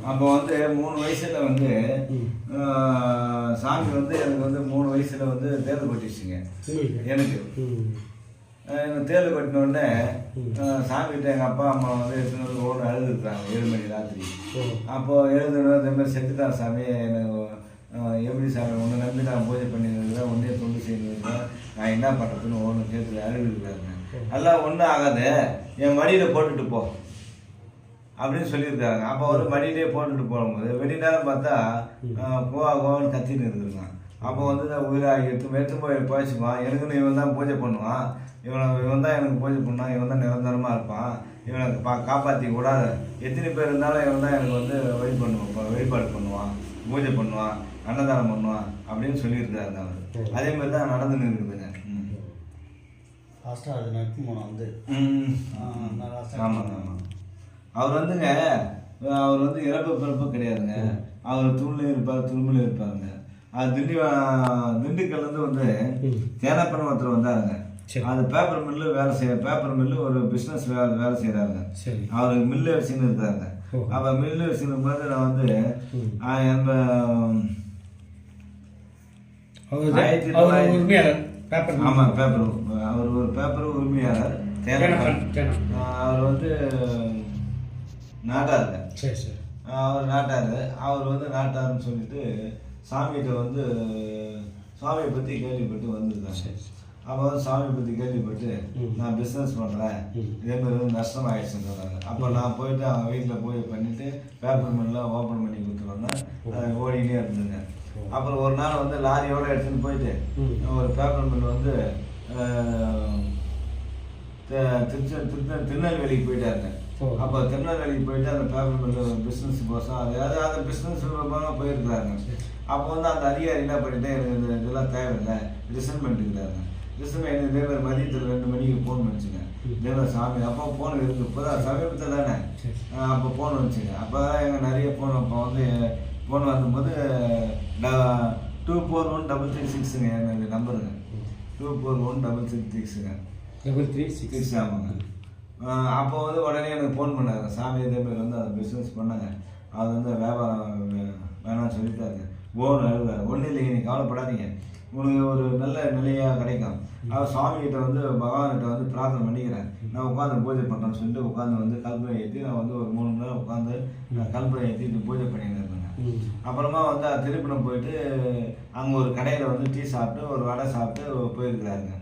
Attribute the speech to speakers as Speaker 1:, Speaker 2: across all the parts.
Speaker 1: அப்போ வந்து 3 வயசுல வந்து சாமி வந்து எனக்கு வந்து 3 வயசுல வந்து தேர்தல் கொட்டிடுச்சுங்க. எனக்கு தேர்தல் கொட்டின உடனே சாமிகிட்ட எங்கள் அப்பா அம்மா வந்து எடுத்துன்னு ஓடு அழுதுருக்குறாங்க 7 மணி ராத்திரி. அப்போது எழுதுனோம் இந்த மாதிரி செத்துட்டான் சாமி, எனக்கு எப்படி சாமி ஒன்று நம்பி நான் பூஜை பண்ணியிருந்தேன், ஒன்றே தொண்டு செய்திருந்தேன், நான் என்ன பண்ணுறதுன்னு ஒன்று கேட்டு அழுதுருக்குறாங்க. எல்லாம் ஒன்றும் ஆகாது, என் மடியில் போட்டுட்டு போ அப்படின்னு சொல்லியிருக்காங்க. அப்போ ஒரு மடியிலே போட்டுட்டு போகும்போது வெளி நேரம் பார்த்தா கோவான்னு கத்தின்னு இருக்குதுங்க. அப்போ வந்து நான் உயிராகி எடுத்து போய் போயிச்சுக்குவான், எனக்குன்னு இவன் தான் பூஜை பண்ணுவான், இவன் தான் எனக்கு பூஜை பண்ணுவான், இவன் தான் நிரந்தரமாக இருப்பான், இவனை காப்பாற்றி கூடாது, எத்தனை பேர் இருந்தாலும் இவன் தான் எனக்கு வந்து வழிபாடு பண்ணுவான், பூஜை பண்ணுவான், அன்னதானம் பண்ணுவான் அப்படின்னு சொல்லியிருக்காரு அவர். அதே மாதிரி தான் நடந்துன்னு இருக்குதுங்க. ஆமாங்க ஆமாம். அவர் வந்துங்க அவர் வந்து இறப்பு பிறப்பு கிடையாதுங்க. அவர் தூண்லையும் இருப்பார், துரும்புலையும் இருப்பாருங்க. அது திண்டுக்கல்லேருந்து வந்து தேனப்பன் ஒருத்தர் வந்தாருங்க. அது பேப்பர் மில்லு ஒரு பிஸ்னஸ் வேலை செய்கிறாருங்க. அவர் மில்லு வச்சுன்னு இருக்காருங்க. அப்போ மில்லு வச்சுருக்கும் போது நான் வந்து ஆமாம் பேப்பர் அவர் ஒரு பேப்பர் உரிமையாளர் தேனப்பன். அவர் வந்து நாட்டாருங்க. அவர் நாட்டார். அவர் வந்து நாட்டாருன்னு சொல்லிட்டு சாமிகிட்ட வந்து சாமியை பற்றி கேள்விப்பட்டு வந்துருக்காங்க. அப்போ வந்து சாமியை பற்றி கேள்விப்பட்டு நான் பிஸ்னஸ் பண்ணுறேன், இதேமாதிரி வந்து நஷ்டம் ஆகிடுச்சுன்னு சொன்னாங்க. அப்போ நான் போயிட்டு அவங்க வீட்டில் பூஜை பண்ணிவிட்டு பேப்பர் மில்லாம் ஓப்பன் பண்ணி கொடுத்துருவாங்க. அது ஓடிக்கிட்டே இருந்துங்க. அப்புறம் ஒரு நாள் வந்து லாரியோடு எடுத்துகிட்டு போயிட்டு ஒரு பேப்பர் மில் வந்து திருநெல்வேலிக்கு போயிட்டாருங்க. அப்போ திருநெல்வேலிக்கு போயிட்டு அந்த பேப்பர் மில் பிஸ்னஸ் கோசம் அதாவது அந்த பிஸ்னஸ் போயிருக்கிறாங்க. அப்போ வந்து அந்த அதிகாரி என்ன பண்ணிட்டு எனக்கு இதெல்லாம் தேவையில்லை ரிசைன் பண்ணிட்டுருக்காருங்க. ரிசைன் பண்ணி இதேமாதிரி மதியத்தில் 2 மணிக்கு ஃபோன் பண்ணிச்சுங்க. இதேமாதிரி சாமி அப்போ ஃபோன் இருக்குது, இப்போ தான் சமீபத்தில் தானே அப்போ ஃபோன் வந்துச்சுங்க. அப்போ தான் எங்கள் நிறைய ஃபோன் அப்போ வந்து ஃபோன் வரும்போது 241336ங்க என்னுடைய நம்பருங்க. 241336ங்க 336 ஆமாங்க. அப்போ வந்து உடனே எனக்கு ஃபோன் பண்ணாங்க. சாமி இதேமாதிரி வந்து அதை பிஸ்னஸ் பண்ணாங்க, அது வந்து வியாபாரம் வேணாம்னு சொல்லிட்டாருங்க. ஓன்னு அழுதாரு. ஒன்றும் இல்லைங்க, நீங்கள் கவலைப்படாதீங்க, உங்களுக்கு ஒரு நல்ல நிலையாக கிடைக்கும். அவர் சாமிகிட்ட வந்து பகவான்கிட்ட வந்து பிரார்த்தனை பண்ணிக்கிறேன், நான் உட்காந்து பூஜை பண்ணுறேன்னு சொல்லிட்டு உட்காந்து வந்து கல்பனை ஏற்றி நான் வந்து ஒரு 3 மணி நேரம் உட்காந்து நான் கல்பனை ஏற்றிட்டு பூஜை பண்ணிட்டு இருந்தேங்க. அப்புறமா வந்து திருப்பணம் போயிட்டு அங்கே ஒரு கடையில் வந்து டீ சாப்பிட்டு ஒரு வடை சாப்பிட்டு போயிருக்கிறாருங்க.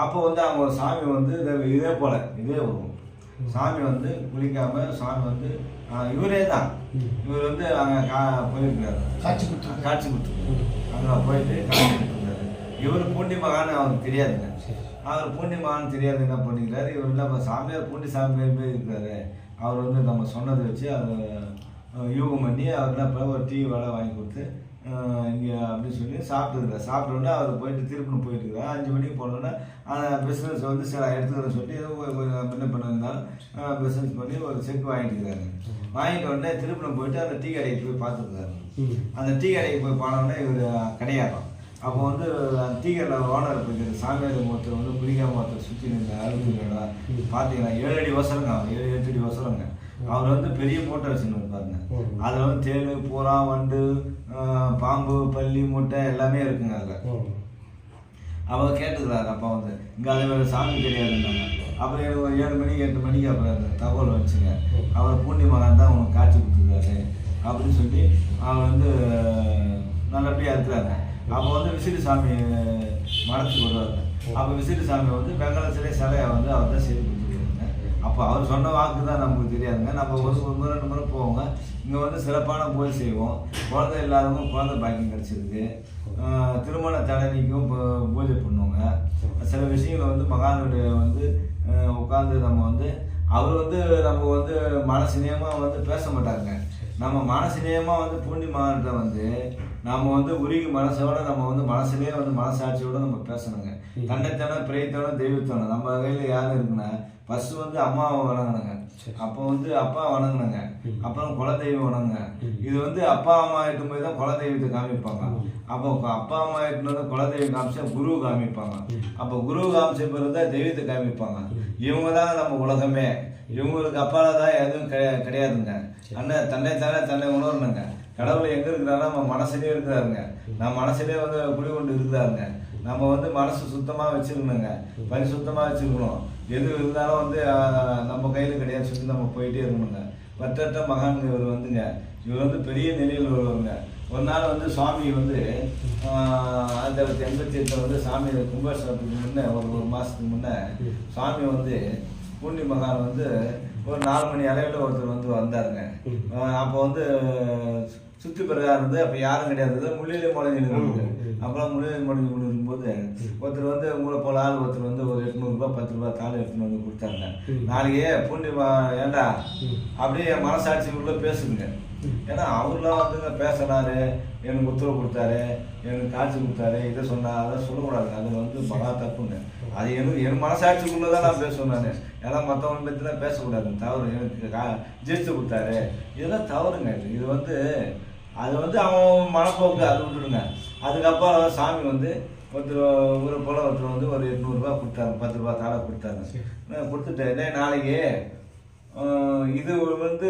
Speaker 1: அப்போ வந்து அவங்க ஒரு சாமி வந்து இதே வரும். சாமி வந்து குளிக்காம சாமி வந்து இவரே தான், இவர் வந்து அங்கே போயிருக்கிறாரு, காட்சி கொடுத்துருக்காரு. அங்கே போயிட்டு காட்சி கொடுத்துருக்காரு. இவர் பூண்டி மகான்னு அவருக்கு தெரியாதுங்க. அவர் பூண்டி மகான்னு தெரியாது, என்ன பண்ணிக்கிறாரு, இவர் நம்ம சாமியார் பூண்டி சாமி பேர் இருக்கிறாரு, அவர் வந்து நம்ம சொன்னதை வச்சு அதை யூகம் பண்ணி அவர் என்ன ஒரு டீ வடை வாங்கி கொடுத்து இங்கே அப்படின்னு சொல்லி சாப்பிட்டுருக்காரு. சாப்பிட்டோன்னே அவர் போயிட்டு திருப்பணம் போயிட்டுருக்காரு. 5 மணிக்கு போனோன்னா அந்த பிஸ்னஸ் வந்து சில எடுத்துக்கிறேன்னு சொல்லிட்டு ஏதோ என்ன பண்ணியிருந்தாலும் பிஸ்னஸ் பண்ணி ஒரு செக் வாங்கிட்டு இருக்கிறாரு. வாங்கிட்டு உடனே திருப்பணம் போயிட்டு அந்த டீ கடைக்கு போய் பார்த்துருக்காரு. அந்த டீ கடைக்கு போய் போனோடனே இவர் கிடையாடும். அப்போ வந்து அந்த டீ கடையில் ஓனர் போயிட்டு சாமியார் ஒருத்தர் வந்து குளிக்காம ஒருத்தர் சுற்றி நின்று அழுதுங்களா பார்த்தீங்கன்னா 7 அடி வசரங்க, 7-8 அடி வசரங்க. அவர் வந்து பெரிய மூட்டை வச்சுன்னு இருப்பாருங்க. அதில் வந்து தேள், புறா, வண்டு, பாம்பு, பல்லி, முட்டை எல்லாமே இருக்குங்க. அதில் அவர் கேட்டுக்கிறாரு. அப்போ வந்து இங்கே அதே மாதிரி சாமி தெரியாதுன்னாங்க. அப்புறம் எனக்கு ஒரு 7 மணிக்கு 8 மணிக்கு அப்புறம் தகவல் வச்சுங்க, அவர் பூண்டி மகான் தான் உனக்கு காட்சி கொடுத்துருக்காரு அப்படின்னு சொல்லி அவர் வந்து நல்லபடியாக இருக்கிறாங்க. அப்போ வந்து விசிறி சாமி மடத்துக்கு வருவாருங்க. அப்போ விசிறி சாமி வந்து வெங்கல சிலையை வந்து அவர் தான் செய்து கொடுத்துருக்காங்க. அப்போ அவர் சொன்ன வாக்கு தான் நமக்கு தெரியாதுங்க. நம்ம ஒரு முறை 2 முறை போவோங்க. இங்கே வந்து சிறப்பான பூஜை செய்வோம். குழந்தை இல்லாதவங்க குழந்தை பாக்கியம் கிடச்சிருக்கு. திருமண தடனைக்கும் பூஜை பண்ணுவோங்க. சில விஷயங்களை வந்து மகானுடைய வந்து உட்காந்து நம்ம வந்து அவர் வந்து நம்ம வந்து மனசினியமாக வந்து பேச மாட்டாருங்க. நம்ம மனசினியமாக வந்து பூண்டி மகான்கிட்ட வந்து நம்ம வந்து உருகி மனசோட நம்ம வந்து மனசுலேயே வந்து மனசாட்சியோட நம்ம பேசணுங்க. தன்னைத்தானே பிரியத்தானே தெய்வத்தானே நம்ம கையில் யாரும் இருக்குன்னா ஃபர்ஸ்ட் வந்து அம்மாவை வணங்கினாங்க, அப்போ வந்து அப்பா வணங்கினாங்க, அப்புறம் குலதெய்வம் வணங்குங்க. இது வந்து அப்பா அம்மா எட்டும் போய் தான் குலதெய்வத்தை காமிப்பாங்க. அப்போ அப்பா அம்மா எட்டுனது குலதெய்வம் காமிச்சா குரு காமிப்பாங்க. அப்போ குரு காமிச்ச பிறகு தான் தெய்வத்தை காமிப்பாங்க. இவங்க தான் நம்ம உலகமே, இவங்களுக்கு அப்பால தான் எதுவும் கிடையாதுங்க. அண்ணன் தன்னை உணரணுங்க. கடவுள் எங்கே இருக்கிறாரோ நம்ம மனசுலேயே இருக்கிறாருங்க. நம்ம மனசுலேயே வந்து குடிகொண்டு இருக்கிறாருங்க. நம்ம வந்து மனசு சுத்தமாக வச்சுருக்கணுங்க, பரிசுத்தமாக வச்சுருக்கணும். எது இருந்தாலும் வந்து நம்ம கையில் கிடையாது சொல்லி நம்ம போயிட்டே இருக்கணுங்க. பற்றற்ற மகான் இவர் வந்துங்க. இவர் வந்து பெரிய நிலையில் வருவாங்க. ஒரு நாள் வந்து சுவாமி வந்து 1988 வந்து சாமி கும்பாபிஷேகத்துக்கு முன்னே ஒரு மாதத்துக்கு முன்னே சுவாமி வந்து பூண்டி மகான் வந்து ஒரு 4 மணி அளவில் ஒருத்தர் வந்து வந்தாருங்க. அப்போ வந்து சுற்றி பிறகா இருந்து அப்போ யாரும் கிடையாது, முள்ளிலே முளைஞ்சி இருந்தது. அப்புறம் முள்ளிலே முளைஞ்சி இருக்கும்போது ஒருத்தர் வந்து உங்களை போல ஆள் ஒருத்தர் வந்து ஒரு 800 ரூபா 10 ரூபா தாள் எடுத்துன்னு வந்து கொடுத்தாங்க. நாளைக்கே பூண்டி ஏண்டா அப்படியே மனசாட்சி உள்ள பேசுங்க. ஏன்னா அவர்லாம் வந்துங்க பேசினாரு, எனக்கு உத்தரவு கொடுத்தாரு, எனக்கு காட்சி கொடுத்தாரு, இதை சொன்னார், அதை சொல்லக்கூடாது. அது வந்து பலா தப்புங்க. அது என் மனசாட்சிக்குள்ளதான் நான் பேசுவேன். நான் ஏன்னா மற்றவங்க பற்றிலாம் பேசக்கூடாது, தவறு. எனக்கு ஜெயிச்சு கொடுத்தாரு, இதெல்லாம் தவறுங்க. இது வந்து அது வந்து அவன் மனப்போக்கு, அது விட்டுடுங்க. அதுக்கப்புறம் சாமி வந்து ஒருத்தர் ஊரை போல் ஒருத்தர் வந்து ஒரு 800 ரூபா கொடுத்தாரு, 10 ரூபா தாளை கொடுத்தாரு. கொடுத்துட்டு நாளைக்கு இது வந்து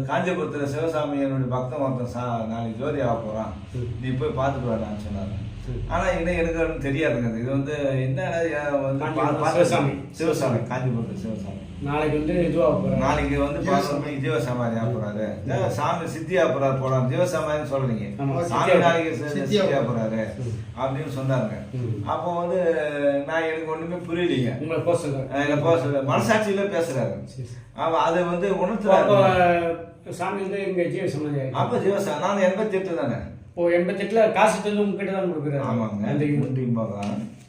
Speaker 1: காஞ்சிபுரத்தில் சிவசாமி என்னுடைய பக்தன் ஒருத்தன் நாளைக்கு ஜோதி ஆக போகிறான், நீ போய் பார்த்துட்டு வரலான்னு சொன்னாங்க. ஆனால் எனக்கு தெரியாதுங்க. இது வந்து என்ன வந்து சிவசாமி காஞ்சிபுரத்தில் சிவசாமி
Speaker 2: நாளைக்கு வந்து இதுவாக
Speaker 1: நாளைக்கு வந்து 11 மணிக்கு ஜீவசமாதி ஆகுறாரு. சாமி சித்தி ஆகுறாரு போலாம், ஜீவசமாதின்னு சொல்றீங்க. சாமி நாளைக்கு சித்தி ஆகுறாரு அப்படின்னு சொன்னாங்க. அப்போ வந்து நான் எனக்கு ஒண்ணுமே புரியலைங்க. மனசாட்சியில பேசுறாரு. அது வந்து உணர்த்துறாரு.
Speaker 2: சாமி வந்து இங்க ஜீவசமாதி.
Speaker 1: அப்ப ஜீவசமாதி நான் 88 தானே.
Speaker 2: 88ல காசு தந்து உங்ககிட்ட தான் கொடுக்குறாரு.
Speaker 1: ஆமாங்க.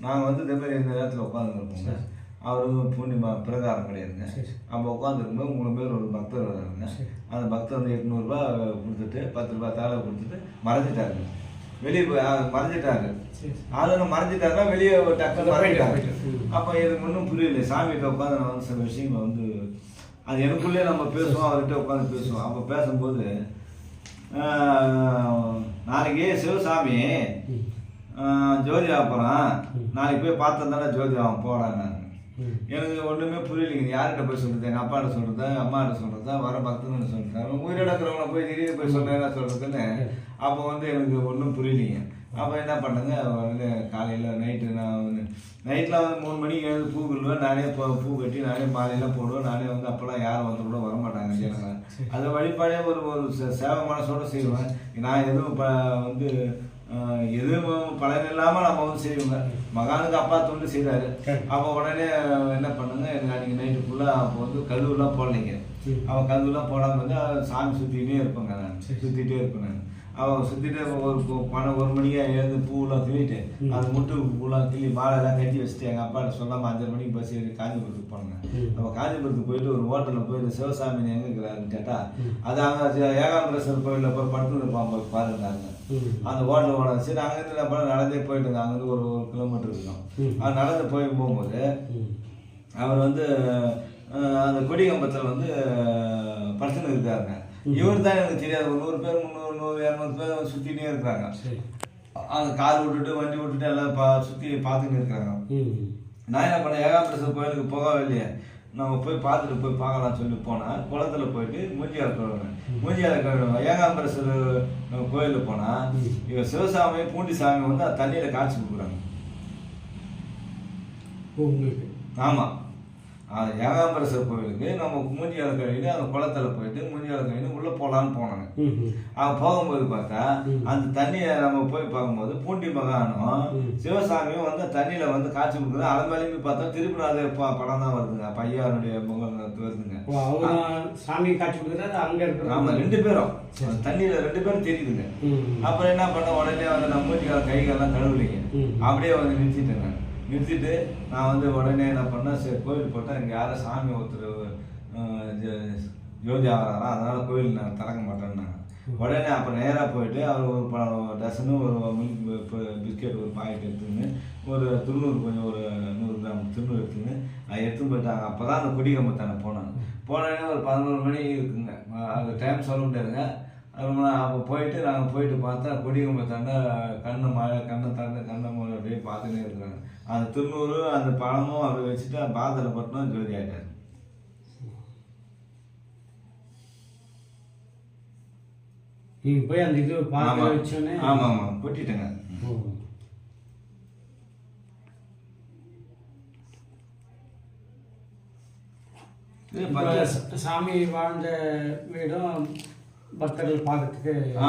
Speaker 1: நாங்கள் வந்து இந்த மாதிரி இந்த நேரத்தில் உட்காந்துருப்போங்க. அவரும் பூர்ணிமா பிரகாரம் கிடையாதுங்க. அப்போ உட்காந்துருக்கும்போது 3 பேர் ஒரு பக்தர் வர்றாருங்க. அந்த பக்தர் வந்து 800 ரூபா கொடுத்துட்டு 10 ரூபா தாளை கொடுத்துட்டு மறைஞ்சிட்டாருங்க. வெளியே போய் மறைஞ்சிட்டாரு. ஆளுங்க மறைஞ்சிட்டாருன்னா வெளியே டக்குன்னு மறைஞ்சிட்டாரு. அப்போ எனக்கு ஒன்றும் புரியல. சாமிகிட்ட உட்காந்து நான் வந்து சில விஷயங்களை வந்து அது எனக்குள்ளே நம்ம பேசுவோம், அவர்கிட்ட உட்காந்து பேசுவோம். அப்போ பேசும்போது நாளைக்கு சிவசாமி ஜோதி ஆப்பறான், நாளைக்கு போய் பார்த்ததானே ஜோதி ஆகும் போடாங்க. எனக்கு ஒன்றுமே புரியலைங்க. யார்கிட்ட போய் சொல்கிறது, எங்கள் அப்பாட்ட சொல்கிறதா, அம்மாட்ட சொல்கிறதா, வர பக்தன்னு சொல்கிறாங்க, உயிரிழக்கிறவங்கள போய் திடீர்னு போய் சொல்கிறேன் சொல்கிறதுன்னு. அப்போ வந்து எனக்கு ஒன்றும் புரியலைங்க. அப்போ என்ன பண்ணேங்க, வந்து காலையில் நைட்டில் வந்து 3 மணிக்கு எழுந்து பூ கழுவேன். நானே பூ கட்டி நானே மாலையெல்லாம் போடுவேன். நானே வந்து அப்போல்லாம் யாரும் வந்து கூட வரமாட்டாங்க ஜனங்க. அதை வழிபாடே ஒரு சேவை மனசோடு செய்வேன். நான் எதுவும் வந்து எதுவும் பலன் இல்லாமல் நம்ம வந்து செய்வோங்க. மகானுக்கு அப்பா தொண்டு செய்கிறாரு. அப்போ உடனே என்ன பண்ணுங்க, அன்றைக்கி நைட்டு ஃபுல்லாக அப்போ வந்து கழுவுலாம் போடலைங்க. அவன் கழுவுலாம் போடாமல் வந்து சாமி சுற்றிக்கிட்டே இருப்பேங்க. நான் சுற்றிகிட்டே இருப்பேன். நான் அவன் சுற்றிட்டு ஒரு 1 மணிக்கு எழுந்து பூவெல்லாம் கிள்ளிட்டு அந்த முட்டு பூவெல்லாம் கிள்ளி மாலையெல்லாம் கட்டி வச்சுட்டு எங்கள் அப்பாட்ட சொல்லாமல் 5:30 மணிக்கு பஸ் ஏறி காஞ்சிபுரத்துக்கு போனாங்க. அப்போ காஞ்சிபுரத்துக்கு போயிட்டு ஒரு ஹோட்டலில் போயிட்டு சிவசாமி எங்கே இருக்கிறாருன்னு கேட்டால் அது அங்கே ஏகாம்பரேஸ்வரர் கோயிலில் போய் படுத்து இருப்பான் போய் பாருந்தாங்க. அந்த ஹோட்டலோட சரி அங்கேருந்து என்ன நடந்தே போயிட்டுங்க. அங்கேருந்து ஒரு கிலோமீட்டர் இருக்கும். அது நடந்து போகும்போது அவர் வந்து அந்த கொடிகம்பத்தில் வந்து படுத்துன்னு இருக்காருங்க. இவர் தான் எனக்கு தெரியாது. ஒரு 100 பேர் 300 200 பேர் சுற்றினே இருக்கிறாங்க. அந்த கார் விட்டுட்டு வண்டி விட்டுட்டு எல்லாம் சுற்றி பார்த்துக்கிட்டு இருக்கிறாங்க. நான் என்ன பண்ணேன், ஏகாம்பரேஸ்வரர் கோயிலுக்கு போகவே இல்லையே, நம்ம போய் பார்த்துட்டு போய் பார்க்கலாம்னு சொல்லி போனால் குளத்தில் போயிட்டு மூஞ்சியால் கழுவுவேன். மூஞ்சியால் கழுவுவேன். ஏகாம்பரேஸ்வரர் கோயிலுக்கு போனால் இவர் சிவசாமி பூண்டி சாமி வந்து அது தண்ணியில் காய்ச்சி கொடுக்குறாங்க. ஆமாம், ஏகாம்பரேஸ்வரர் கோயிலுக்கு நம்ம மூஞ்சியால் கழுவிட்டு அந்த குளத்தில் போயிட்டு மூஞ்சியால் கழுவிட்டு உள்ளே போகலான்னு போனாங்க. அவன் போகும்போது பார்த்தா அந்த தண்ணியை நம்ம போய் பார்க்கும்போது பூண்டி மகானும் சிவசாமியும் வந்து தண்ணியில் வந்து காய்ச்சி கொடுக்குறது. அதை மேலேயுமே பார்த்தா திருப்பி அது படம் தான் வருதுங்க. பையனுடைய முகம் வருதுங்க.
Speaker 2: சாமி காய்ச்சி கொடுக்குறது அங்கே இருக்கு.
Speaker 1: ஆமாம், 2 பேரும் தண்ணியில் 2 பேரும் தெரியுதுங்க. அப்புறம் என்ன பண்ண, உடனே வந்து நம்ம மூஞ்சிக்கால கைகள்லாம் கழுவுலைங்க. அப்படியே வந்து நிறுத்திட்டேங்க. நிறுத்திட்டு நான் வந்து உடனே என்ன பண்ணேன், சரி கோயில் போட்டால் இங்கே யாரும் சாமி ஒருத்தர் ஜோதி ஆகிறாரா, அதனால் கோயில் நான் திறக்க மாட்டேன்னாங்க. உடனே அப்போ நேராக போயிட்டு அவர் ஒரு டசனு ஒரு மில்க் பிஸ்கெட் ஒரு பாக்கெட் எடுத்துன்னு ஒரு திருநூறு கொஞ்சம் ஒரு 100 கிராம் திருநூறு எடுத்துன்னு நான் எடுத்துன்னு போயிட்டாங்க. அப்போ தான் அந்த கொடிகம்பத்தானே போனேன். போனேன்னா ஒரு 11 மணி இருக்குங்க. அது டைம் சொல்ல முடியாதுங்க. அப்போ போயிட்டு நாங்கள் போயிட்டு பார்த்தா கொடிகம்பத்தாண்ட கண்ணை மூலம் அப்படியே பார்த்துன்னே இருக்கிறாங்க. அந்த திருநூறு அந்த பழமும் அப்படி வச்சுட்டு பாதத்தில் பட்டினா ஜோதி ஆகிட்டார்.
Speaker 2: நீங்கள் போய் அந்த இது பார்க்க
Speaker 1: ஆமாம்
Speaker 2: வச்சோன்னே
Speaker 1: ஆமாம் ஆமாம் கொட்டிட்டேங்க. இது
Speaker 2: இப்ப சாமி வாழ்ந்த வீடும் பக்தர்கள் பார்க்கறதுக்கு